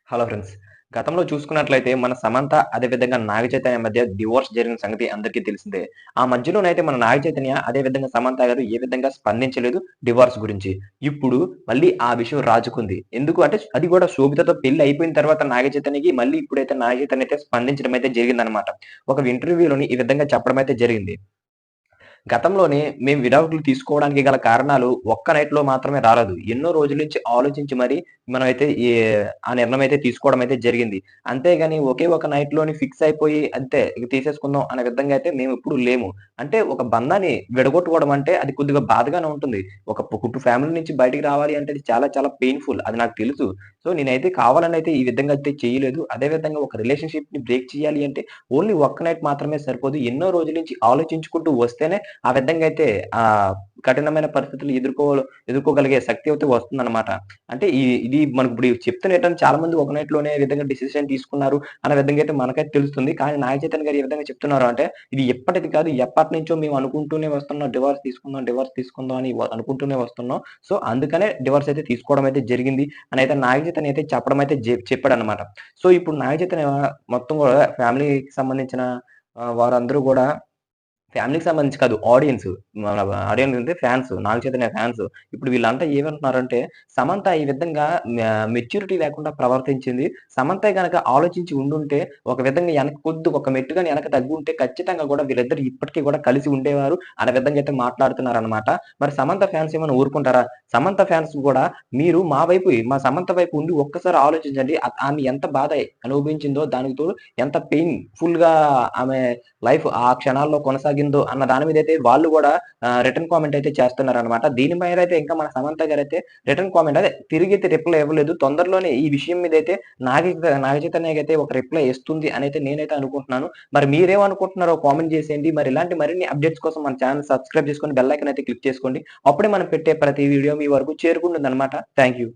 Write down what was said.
Hello friends. గతంలో చూసుకున్నట్లయితే మన 'సమంత' అదే విధంగా 'నాగ చైతన్య' మధ్య డివోర్స్ జరిగిన సంగతి అందరికీ తెలిసిందే. ఆ మధ్యలోనైతే మన 'నాగ చైతన్య' అదే విధంగా 'సమంత' గారు ఏ విధంగా స్పందించలేదు డివోర్స్ గురించి. ఇప్పుడు మళ్ళీ ఆ విషయం రాజుకుంది. ఎందుకు అంటే అది కూడా శోభితతో పెళ్లి అయిపోయిన తర్వాత 'నాగ చైతన్యకి' మళ్ళీ ఇప్పుడైతే 'నాగ చైతన్య' అయితే స్పందించడం అయితే జరిగిందనమాట. ఒక ఇంటర్వ్యూలోని ఈ విధంగా చెప్పడం అయితే జరిగింది. గతంలోనే మేము విడాకులు తీసుకోవడానికి గల కారణాలు ఒక్క నైట్‌లో మాత్రమే రాలేదు. ఎన్నో రోజుల నుంచి ఆలోచించి మరి మనమైతే ఆ నిర్ణయం అయితే తీసుకోవడం అయితే జరిగింది. అంతేగాని ఒకే ఒక నైట్‌లోని ఫిక్స్ అయిపోయి అంతే ఇక తీసేసుకుందాం అనే విధంగా అయితే మేమెప్పుడు లేము. అంటే ఒక బంధాన్ని విడగొట్టుకోవడం అంటే అది కొద్దిగా బాధగానే ఉంటుంది. ఒక ఫ్యామిలీ నుంచి బయటికి రావాలి అంటే అది చాలా చాలా పెయిన్‌ఫుల్ అది నాకు తెలుసు. సో, నేనైతే కావాలని అయితే ఈ విధంగా అయితే చేయలేదు. అదే విధంగా ఒక రిలేషన్‌షిప్‌ని బ్రేక్ చేయాలి అంటే ఓన్లీ ఒక్క నైట్ మాత్రమే సరిపోదు. ఎన్నో రోజుల నుంచి ఆలోచించుకుంటూ వస్తేనే ఆ విధంగా అయితే కఠినమైన పరిస్థితులు ఎదుర్కోగలిగే శక్తి అయితే వస్తుందన్నమాట. అంటే ఇది మనకిప్పుడు చెప్తున్నటంటే చాలా మంది ఒక నైట్‌లోనే ఈ విధంగా డిసిషన్ తీసుకున్నారు అన్న విధంగా అయితే మనకైతే తెలుస్తుంది. కానీ నాగ చైతన్య గారు ఏ విధంగా చెప్తున్నారు అంటే, ఇది ఇప్పటిది కాదు ఎప్పటినుంచో మేము అనుకుంటూనే వస్తున్నాం. డివోర్స్ తీసుకుందాం అని అనుకుంటూనే వస్తున్నాం. సో, అందుకనే డివోర్స్ అయితే తీసుకోవడం అయితే జరిగింది అని అయితే నాగ చైతన్య అయితే చెప్పడం అయితే చెప్పాడన్నమాట. సో, ఇప్పుడు నాగ చైతన్య మొత్తం గూడా ఫ్యామిలీకి సంబంధించిన వారందరూ గూడా ఫ్యామిలీకి సంబంధించి కాదు. మన ఆడియన్స్ అంటే ఫ్యాన్స్. నాగ చైతన్య ఫ్యాన్స్. ఇప్పుడు వీళ్ళంతా ఏమంటున్నారంటే, సమంత ఈ విధంగా మెచ్యూరిటీ లేకుండా ప్రవర్తించింది. సమంతే గనక ఆలోచించి ఉండుంటే, ఒక విధంగా కొద్దిగా ఒక మెట్టు గాని వెనక్కి తగ్గుంటే ఖచ్చితంగా గూడా వీళ్ళిద్దరూ ఇప్పటికి గూడా కలిసి ఉండేవారు. అనే విధంగా అయితే మాట్లాడుతున్నారనమాట. మరి సమంత ఫ్యాన్స్ ఏమైనా ఊరుకుంటారా? సమంత ఫ్యాన్స్ గూడా మీరు మా సమంత వైపు ఉండి ఒక్కసారి ఆలోచించండి. ఆమె ఎంత బాధ అనుభవించిందో దానికి తోడు ఎంత పెయిన్‌ఫుల్‌గా ఆమె లైఫ్ ఆ క్షణాల్లో కొనసాగిందో అన్న దాని మీదైతే వాళ్ళు గూడా రిటర్న్ కామెంట్ అయితే చేస్తున్నారనమాట. దీని మీదైతే ఇంకా మన సమంత గారైతే రిటర్న్ కామెంట్ అదే తిరిగైతే రిప్లై ఇవ్వలేదు. తొందరలోనే ఈ విషయం మీదైతే నాగ చైతన్యకైతే ఒక రిప్లై ఇస్తుంది అనైతే నేనైతే అనుకుంటున్నాను. మరి మీరేమనుకుంటున్నారో కామెంట్ చేసేయండి. మరి ఇలాంటి మరిన్ని అప్డేట్స్ కోసం మన ఛానెల్ సబ్స్క్రైబ్ చేసుకొని బెల్ ఐకాన్ అయితే క్లిక్ చేసుకోండి. అప్పుడే మనం పెట్టే ప్రతి వీడియో మీ వరకు చేరుకుంటుందనమాట. Thank you.